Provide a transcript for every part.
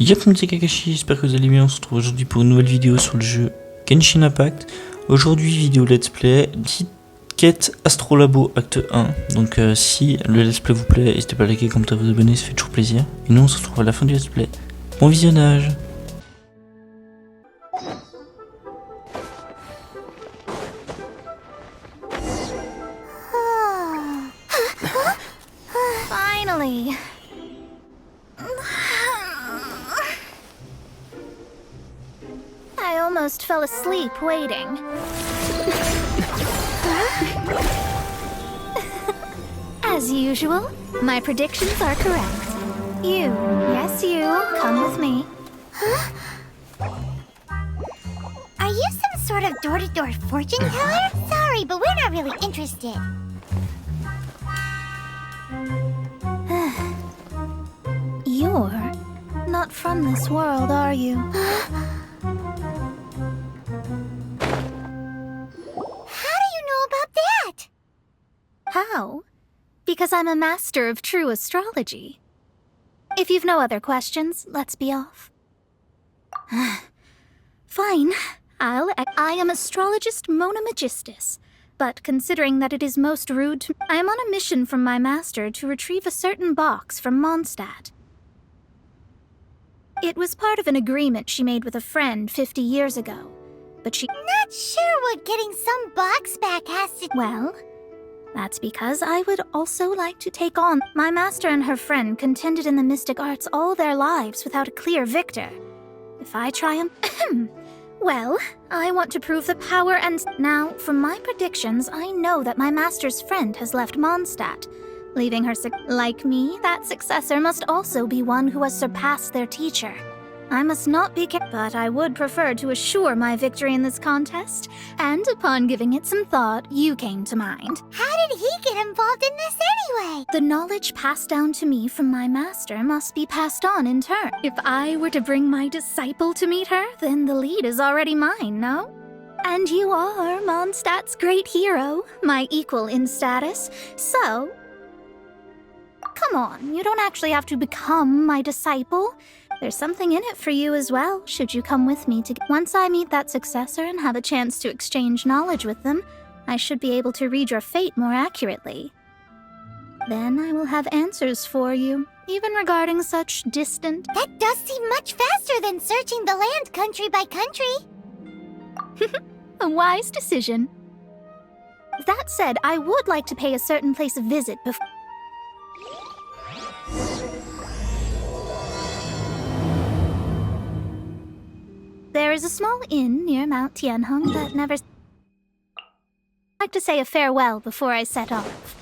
Yo communauté Kakashi, j'espère que vous allez bien. On se retrouve aujourd'hui pour une nouvelle vidéo sur le jeu Genshin Impact. Aujourd'hui vidéo let's play, petite quête Astrolabos Acte 1. Donc si le let's play vous plaît, n'hésitez pas à liker, commenter, vous abonner, ça fait toujours plaisir. Et nous on se retrouve à la fin du let's play. Bon visionnage. Finally. I almost fell asleep waiting. As usual, my predictions are correct. You, yes you, come with me. Are you some sort of door-to-door fortune teller? Sorry, but we're not really interested. You're not from this world, are you? How do you know about that? How? Because I'm a master of true astrology. If you've no other questions, let's be off. Fine. I am astrologist Mona Magistus. But considering that it is most rude to... I am on a mission from my master to retrieve a certain box from Mondstadt. It was part of an agreement she made with a friend 50 years ago. But she... Not sure what getting some box back has to... Well, that's because I would also like to take on... My master and her friend contended in the mystic arts all their lives without a clear victor. If I triumph... Well, I want to prove the power and... Now, from my predictions, I know that my master's friend has left Mondstadt, leaving her... Like me, that successor must also be one who has surpassed their teacher. I must not be but I would prefer to assure my victory in this contest, and upon giving it some thought, you came to mind. How did he get involved in this anyway? The knowledge passed down to me from my master must be passed on in turn. If I were to bring my disciple to meet her, then the lead is already mine, no? And you are Mondstadt's great hero, my equal in status, so... Come on, you don't actually have to become my disciple. There's something in it for you as well, should you come with me to... Once I meet that successor and have a chance to exchange knowledge with them, I should be able to read your fate more accurately. Then I will have answers for you, even regarding such distant... That does seem much faster than searching the land country by country. A wise decision. That said, I would like to pay a certain place a visit before... There is a small inn near Mount Tianheng that never... I'd like to say a farewell before I set off.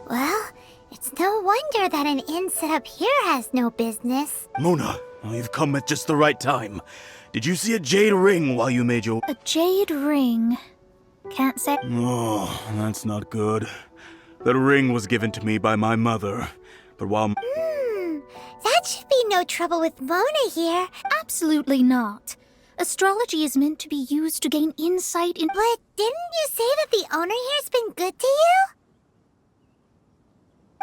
Well, it's no wonder that an inn set up here has no business. Mona, you've come at just the right time. Did you see a jade ring while you made your... A jade ring. Can't say... Oh, that's not good. That ring was given to me by my mother, but while... That should be no trouble with Mona here. Absolutely not. Astrology is meant to be used to gain insight in... But didn't you say that the owner here's been good to you?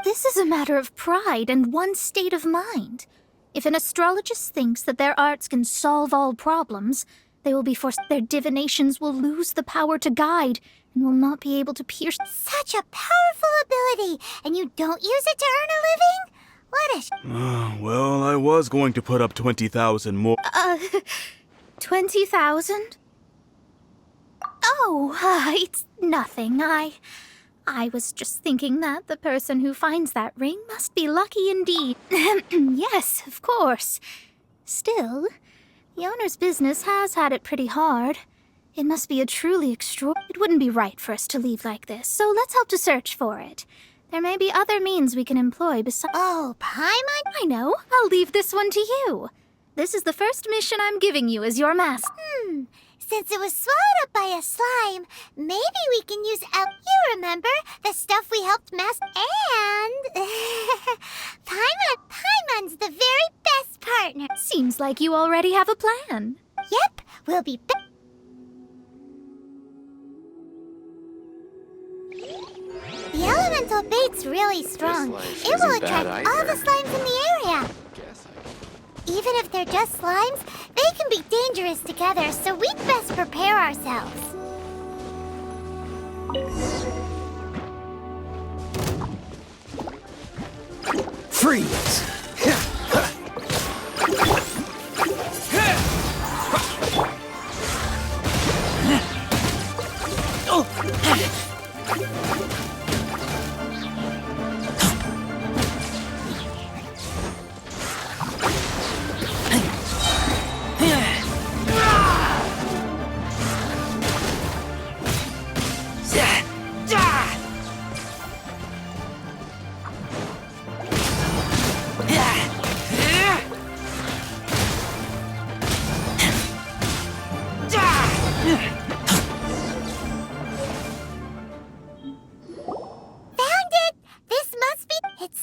This is a matter of pride and one's state of mind. If an astrologist thinks that their arts can solve all problems, they will be forced. Their divinations will lose the power to guide and will not be able to pierce. Such a powerful ability, and you don't use it to earn a living? What a... well, I was going to put up 20,000 more... 20,000? Oh, it's nothing. I was just thinking that the person who finds that ring must be lucky indeed. Yes, of course. Still, the owner's business has had it pretty hard. It must be a truly It wouldn't be right for us to leave like this, so let's help to search for it. There may be other means we can employ besides... Oh, Paimon? I know. I'll leave this one to you. This is the first mission I'm giving you as your master. Since it was swallowed up by a slime, maybe we can use You remember the stuff we helped master? And Paimon's the very best partner. Seems like you already have a plan. Yep, we'll be back. The elemental bait's really strong. It will attract all the slimes in the area. Even if they're just slimes, they can be dangerous together, so we'd best prepare ourselves. Freeze!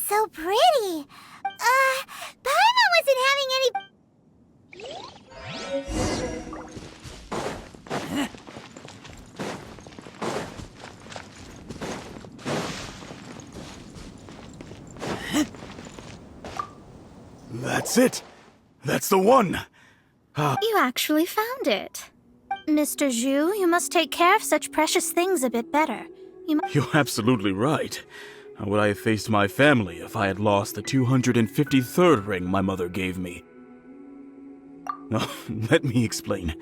So pretty. Paimon wasn't having any... That's it. That's the one. You actually found it. Mr. Zhu, you must take care of such precious things a bit better. You're absolutely right. How would I have faced my family if I had lost the 253rd ring my mother gave me? No, let me explain.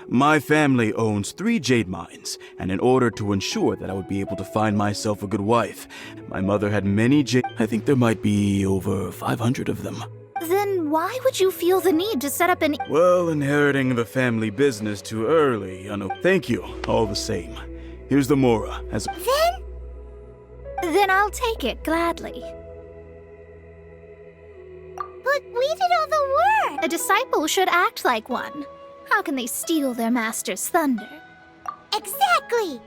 My family owns 3 jade mines, and in order to ensure that I would be able to find myself a good wife, my mother had many jade... I think there might be over 500 of them. Then why would you feel the need to set up an... Well, inheriting the family business too early, I know. Thank you, all the same. Here's the Mora, as... Then I'll take it gladly. But we did all the work! A disciple should act like one. How can they steal their master's thunder? Exactly!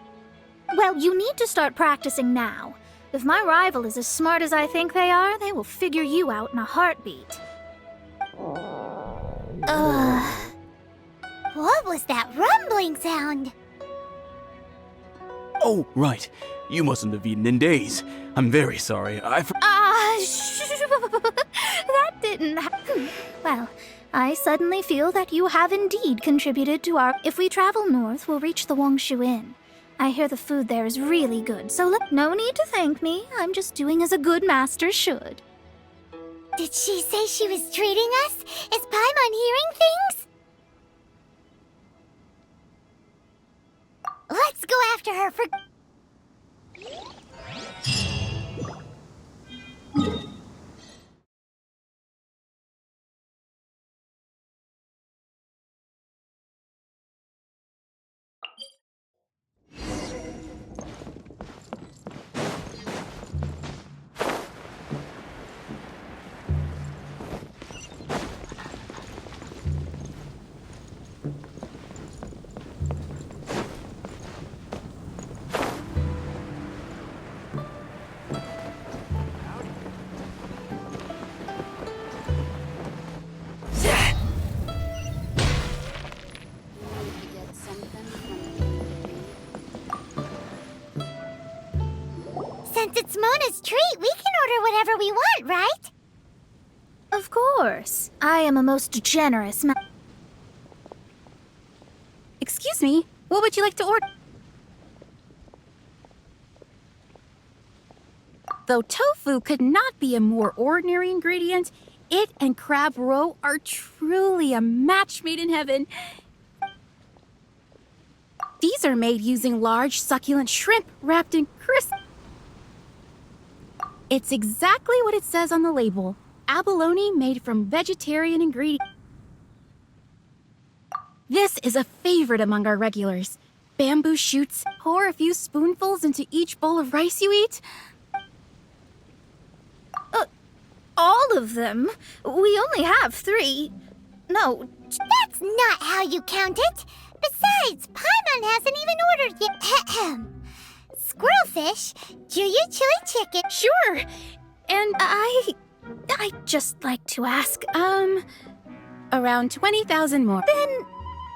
Well, you need to start practicing now. If my rival is as smart as I think they are, they will figure you out in a heartbeat. What was that rumbling sound? Oh, right. You mustn't have eaten in days. I'm very sorry. That didn't happen. Well, I suddenly feel that you have indeed contributed to our... If we travel north, we'll reach the Wongshu Inn. I hear the food there is really good, so no need to thank me. I'm just doing as a good master should. Did she say she was treating us? Is Paimon hearing things? Let's go after her for... Since it's Mona's treat, we can order whatever we want, right? Of course. I am a most generous Excuse me, what would you like to order? Though tofu could not be a more ordinary ingredient, it and crab roe are truly a match made in heaven. These are made using large, succulent shrimp wrapped in crisp... It's exactly what it says on the label. Abalone made from vegetarian ingredients. This is a favorite among our regulars. Bamboo shoots, pour a few spoonfuls into each bowl of rice you eat. All of them? We only have 3. no. That's not how you count it. Besides, Paimon hasn't even ordered yet. Squirrelfish, do you chili chicken? Sure. And I'd just like to ask, around 20,000 more. Then,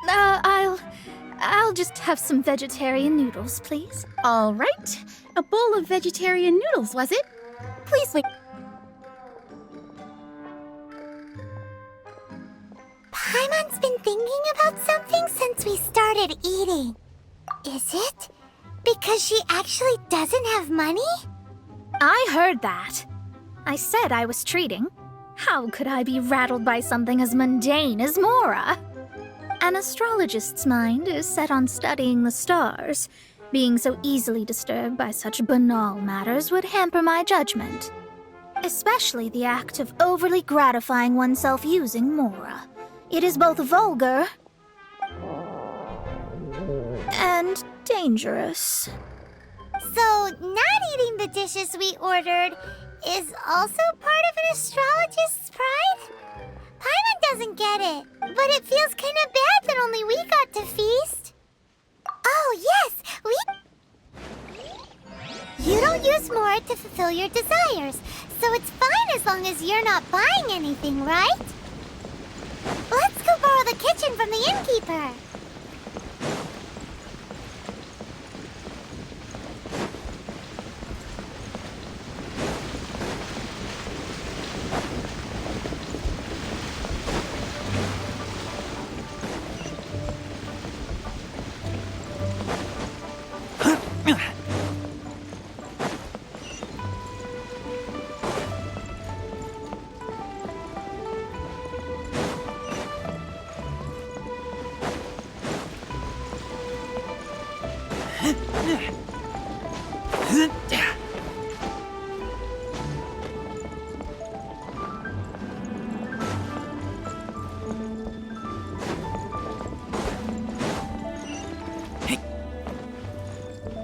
I'll just have some vegetarian noodles, please. All right. A bowl of vegetarian noodles, was it? Please wait. Paimon's been thinking about something since we started eating. Is it because she actually doesn't have money? I heard that. I said I was treating. How could I be rattled by something as mundane as Mora? An astrologist's mind is set on studying the stars. Being so easily disturbed by such banal matters would hamper my judgment. Especially the act of overly gratifying oneself using Mora. It is both vulgar and dangerous. So, not eating the dishes we ordered is also part of an astrologist's pride? Paimon doesn't get it, but it feels kind of bad that only we got to feast. Oh, yes, You don't use more to fulfill your desires, so it's fine as long as you're not buying anything, right? Let's go borrow the kitchen from the innkeeper.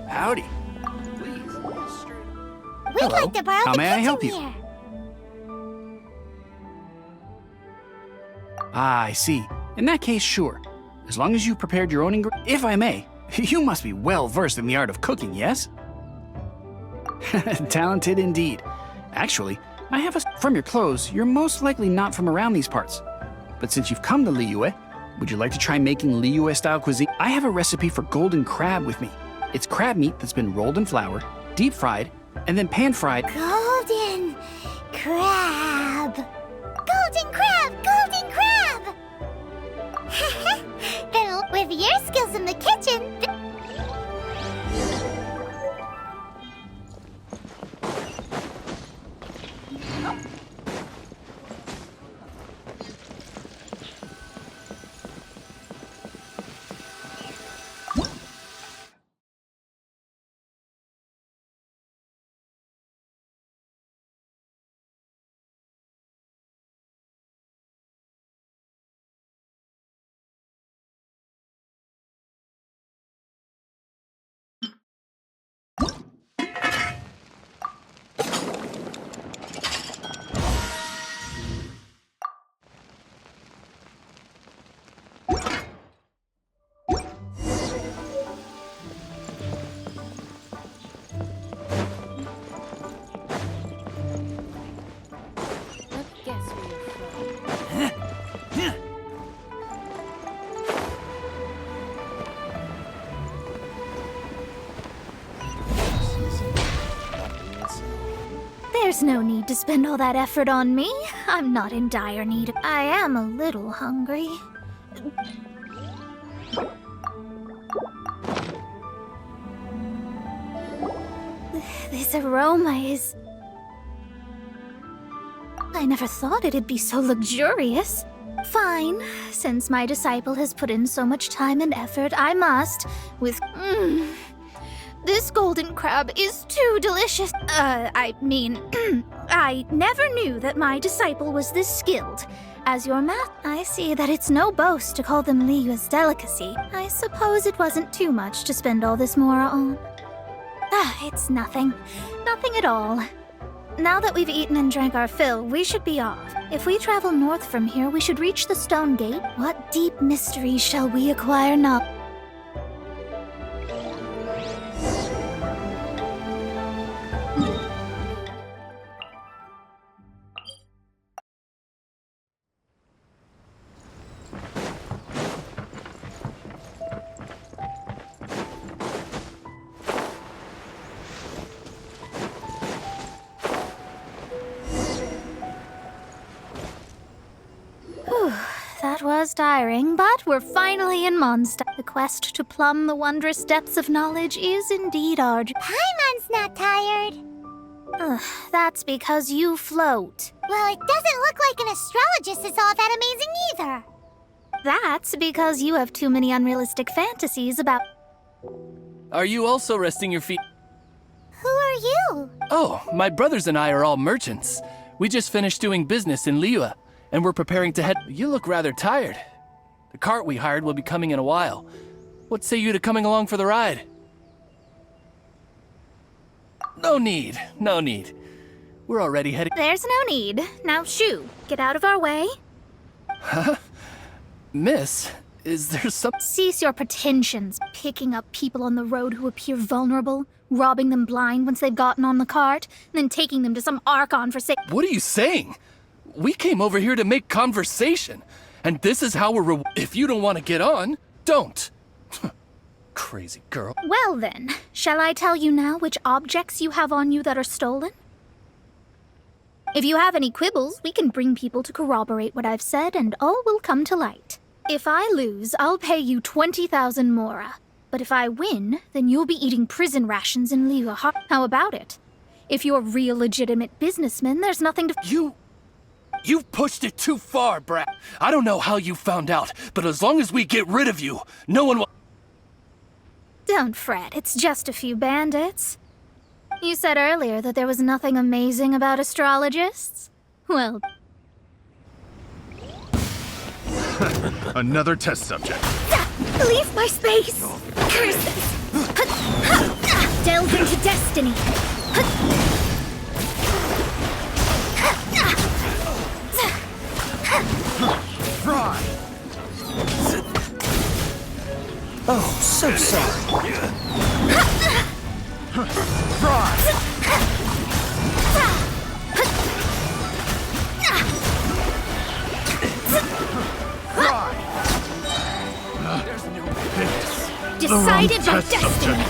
Howdy. We'd Hello. like to borrow How the may I kitchen help you? here. Ah, I see. In that case, sure. As long as you've prepared your own ingredients. If I may, you must be well versed in the art of cooking, yes? Talented indeed. Actually, I have from your clothes, you're most likely not from around these parts. But since you've come to Liyue, would you like to try making Liyue-style cuisine? I have a recipe for golden crab with me. It's crab meat that's been rolled in flour, deep fried, and then pan-fried. Golden crab. Golden crab! Golden crab! Then with your skills in the kitchen... There's no need to spend all that effort on me. I'm not in dire need. I am a little hungry. This aroma is... I never thought it'd be so luxurious. Fine, since my disciple has put in so much time and effort, I must, with... This golden crab is too delicious. I mean, I never knew that my disciple was this skilled. As your math, I see that it's no boast to call them Liyue's delicacy. I suppose it wasn't too much to spend all this Mora on. It's nothing. Nothing at all. now that we've eaten and drank our fill, we should be off. If we travel north from here, we should reach the Stone Gate. What deep mystery shall we acquire now? That was tiring, but we're finally in Mondstadt. The quest to plumb the wondrous depths of knowledge is indeed arduous. Paimon's not tired. That's because you float. Well, it doesn't look like an astrologist is all that amazing either. That's because you have too many unrealistic fantasies about... Are you also resting your feet? Who are you? Oh, my brothers and I are all merchants. We just finished doing business in Liyue, and we're preparing to head... You look rather tired. The cart we hired will be coming in a while. What say you to coming along for the ride? No need, no need. We're already heading... There's no need. Now shoo, get out of our way. Huh? Miss, is there some... Cease your pretensions, picking up people on the road who appear vulnerable, robbing them blind once they've gotten on the cart, and then taking them to some Archon for sake... What are you saying? We came over here to make conversation, and this is how we're if you don't want to get on, don't. Crazy girl. Well then, shall I tell you now which objects you have on you that are stolen? If you have any quibbles, we can bring people to corroborate what I've said, and all will come to light. If I lose, I'll pay you 20,000 mora. But if I win, then you'll be eating prison rations in Liyue. How about it? If you're real legitimate businessmen, there's nothing to... You've pushed it too far, brat. I don't know how you found out, but as long as we get rid of you, no one will... Don't fret, it's just a few bandits. You said earlier that there was nothing amazing about astrologists? Well... Another test subject. Leave my space! Curses! Delve into destiny! Fry! Oh, so sorry. Fry! Fry! There's no... Decided by test destiny!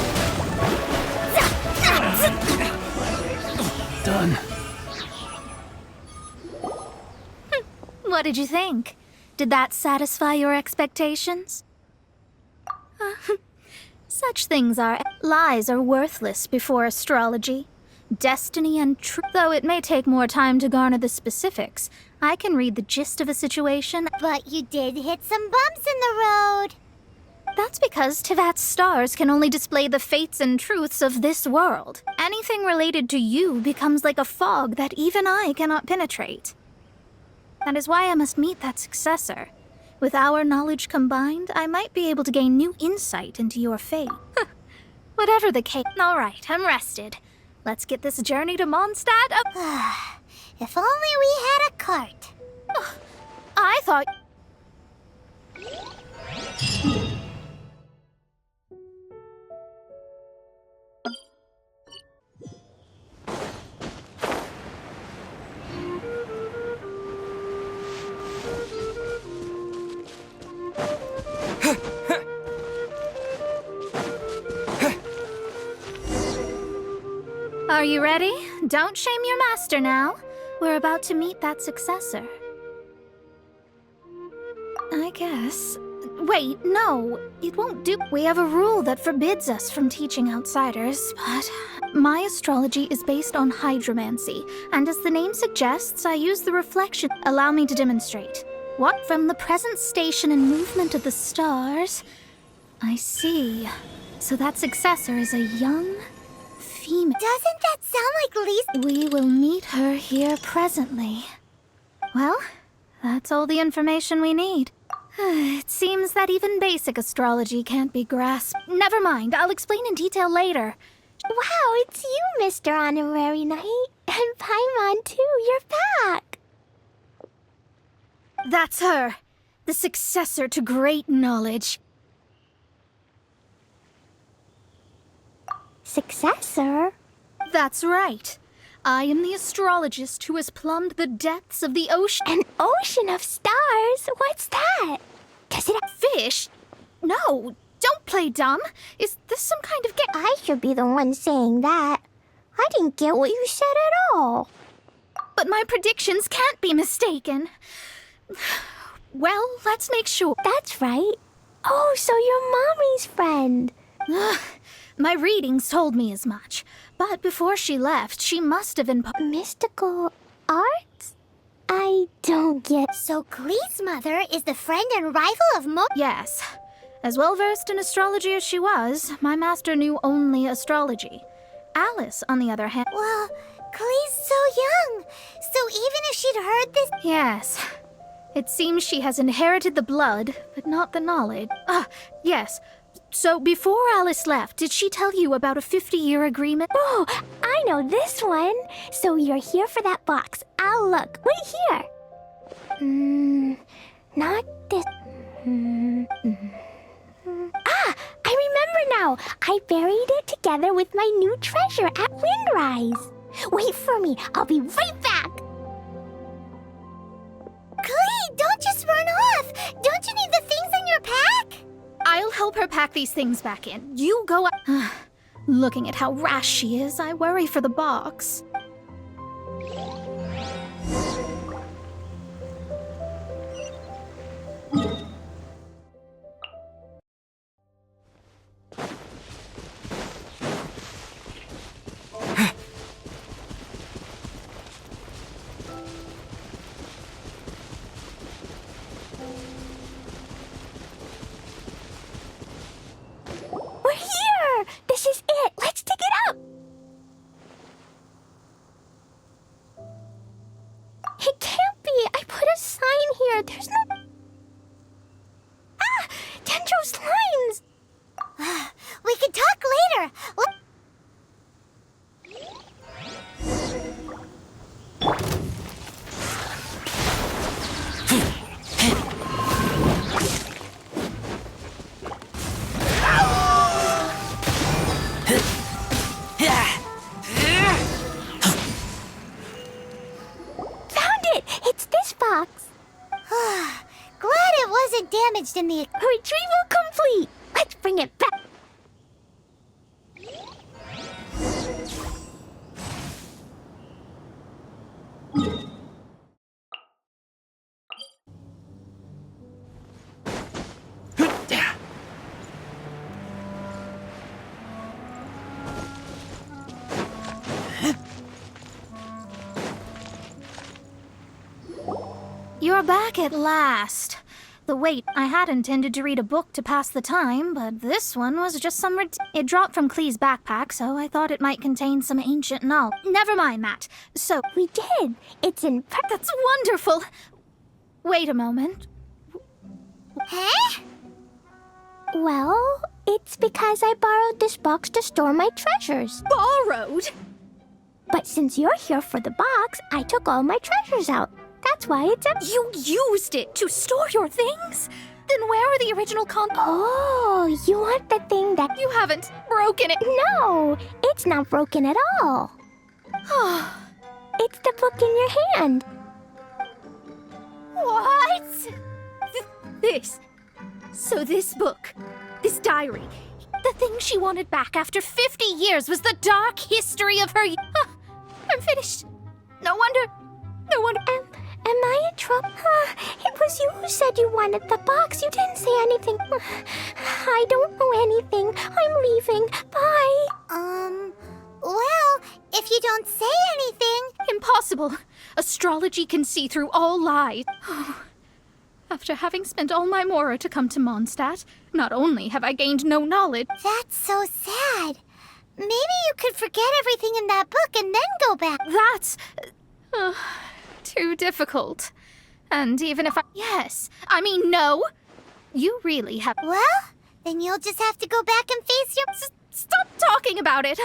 Done. What did you think? Did that satisfy your expectations? Such things are... Lies are worthless before astrology. Destiny and truth... Though it may take more time to garner the specifics, I can read the gist of a situation... But you did hit some bumps in the road. That's because Tivat's stars can only display the fates and truths of this world. Anything related to you becomes like a fog that even I cannot penetrate. That is why I must meet that successor. With our knowledge combined, I might be able to gain new insight into your fate. Whatever the case... All right, I'm rested. Let's get this journey to Mondstadt up... If only we had a cart. I thought... Are you ready? Don't shame your master now. We're about to meet that successor. I guess... Wait, no. It won't do. We have a rule that forbids us from teaching outsiders, but... My astrology is based on hydromancy, and as the name suggests, I use the reflection. Allow me to demonstrate. What? From the present station and movement of the stars... I see. So that successor is a young... female. Doesn't that sound like Lisa? We will meet her here presently. Well, that's all the information we need. It seems that even basic astrology can't be grasped. Never mind, I'll explain in detail later. Wow, it's you, Mr. Honorary Knight. And Paimon, too, you're back! That's her. The successor to great knowledge. Successor? That's right. I am the astrologist who has plumbed the depths of the ocean. An ocean of stars? What's that? Does it have Fish? No, don't play dumb. Is this some kind of game? I should be the one saying that. I didn't get what you said at all. But my predictions can't be mistaken. Well, let's make sure. That's right. Oh, so you're Mommy's friend. My readings told me as much. But before she left, she must have been... Mystical arts? I don't get... So Klee's mother is the friend and rival of Yes. As well-versed in astrology as she was, my master knew only astrology. Alice, on the other hand... Well, Klee's so young. So even if she'd heard this... Yes. It seems she has inherited the blood, but not the knowledge. Yes. So before Alice left, did she tell you about a 50-year agreement? Oh, I know this one. So you're here for that box. I'll look. Wait here. Not this... I remember now. I buried it together with my new treasure at Windrise. Wait for me. I'll be right back. Klee, don't just run off. Don't you need the things in your pack? I'll help her pack these things back in. You go up. Looking at how rash she is, I worry for the box. We're here! This is it! Let's dig it up! It can't be! I put a sign here! There's no... Dendro slimes! We can talk later! Found it! It's this box. Glad it wasn't damaged in the... Retrieval complete! Let's bring it back. You're back at last. The wait, I had intended to read a book to pass the time, but this one was just some It dropped from Klee's backpack, so I thought it might contain some ancient knowledge. Never mind that. So... We did. It's in... That's wonderful. Wait a moment. Huh? Well, it's because I borrowed this box to store my treasures. Borrowed? But since you're here for the box, I took all my treasures out. That's why it's empty. You used it to store your things? Then where are the original Oh, you want the thing that... You haven't broken it. No, it's not broken at all. It's the book in your hand. What? This. So this book, this diary, the thing she wanted back after 50 years was the dark history of her... I'm finished. No wonder. Am I in trouble? It was you who said you wanted the box. You didn't say anything. I don't know anything. I'm leaving. Bye. Well, if you don't say anything... Impossible. Astrology can see through all lies. After having spent all my mora to come to Mondstadt, not only have I gained no knowledge... That's so sad. Maybe you could forget everything in that book and then go back. That's... too difficult. And even if I... Yes. I mean, no. You really have... Well, then you'll just have to go back and face your... Stop talking about it.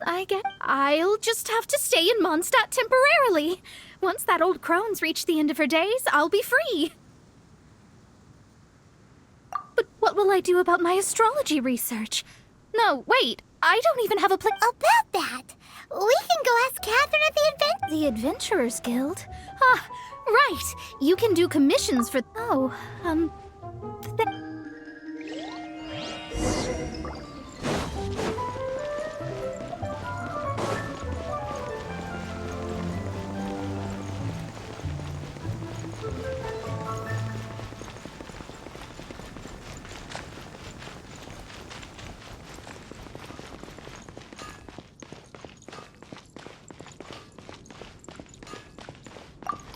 I guess I'll just have to stay in Mondstadt temporarily. Once that old crone's reached the end of her days, I'll be free. But what will I do about my astrology research? No, wait, I don't even have a plan. About that, we can go ask Catherine at The Adventurers Guild? Ah, right. You can do commissions for... Oh,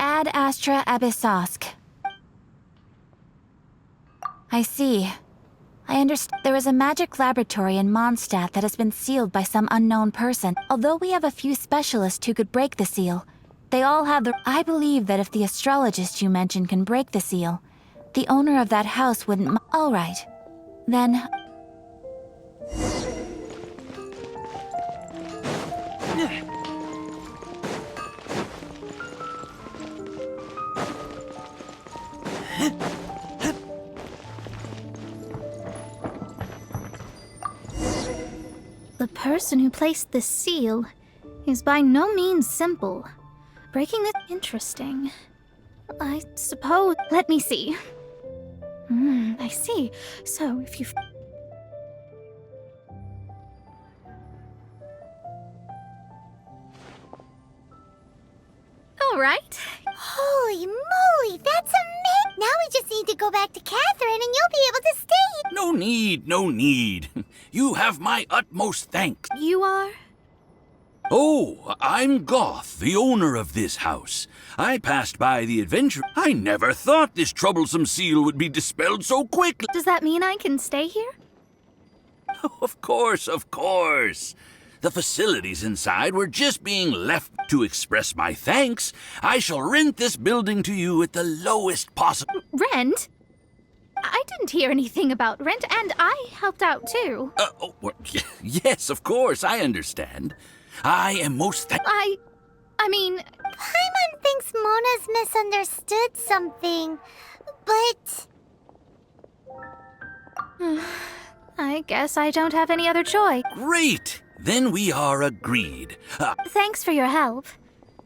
Ad Astra Abyssosk. I see. I understand. There is a magic laboratory in Mondstadt that has been sealed by some unknown person. Although we have a few specialists who could break the seal, they all have the... I believe that if the astrologist you mentioned can break the seal, the owner of that house wouldn't... All right. Then... the person who placed the seal is by no means simple. Breaking it... Interesting. I suppose... Let me see. I see. So, if you... Alright. Holy moly, that's amazing! Now we just need to go back to Catherine and you'll be able to stay. No need, no need. You have my utmost thanks. You are? Oh, I'm Goth, the owner of this house. I passed by the adventure. I never thought this troublesome seal would be dispelled so quickly. Does that mean I can stay here? Of course, of course. The facilities inside were just being left. To express my thanks, I shall rent this building to you at the lowest possible... Rent? I didn't hear anything about rent, and I helped out too. Yes, of course, I understand. I am most I mean... Paimon thinks Mona's misunderstood something, but... I guess I don't have any other choice. Great! Then we are agreed. Thanks for your help.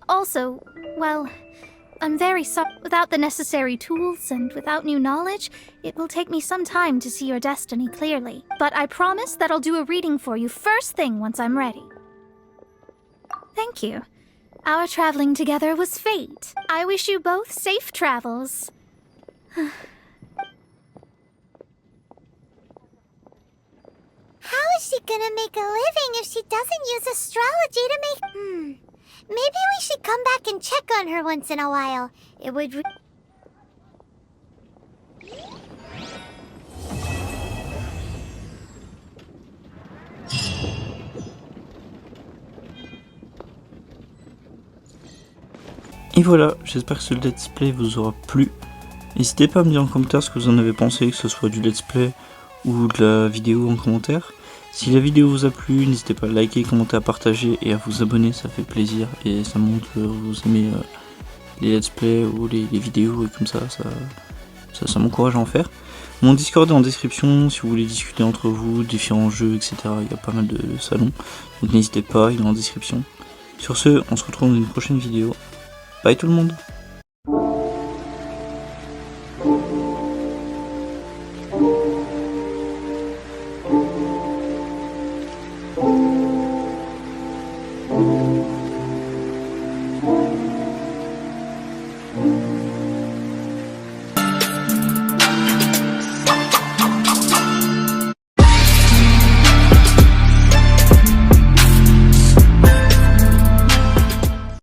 Also, well, I'm very sorry. Without the necessary tools and without new knowledge, it will take me some time to see your destiny clearly. But I promise that I'll do a reading for you first thing once I'm ready. Thank you. Our traveling together was fate. I wish you both safe travels. How is she gonna make a living if she doesn't use astrology to make... Maybe we should come back and check on her once in a while. It would... Et voilà, j'espère que ce let's play vous aura plu. N'hésitez pas à me dire en commentaire ce que vous en avez pensé, que ce soit du let's play ou de la vidéo en commentaire. Si la vidéo vous a plu, n'hésitez pas à liker, commenter, à partager et à vous abonner, ça fait plaisir et ça montre que vous aimez les let's play ou les vidéos et comme ça m'encourage à en faire. Mon Discord est en description si vous voulez discuter entre vous, différents jeux, etc. Il y a pas mal de salons, donc n'hésitez pas, il est en description. Sur ce, on se retrouve dans une prochaine vidéo. Bye tout le monde!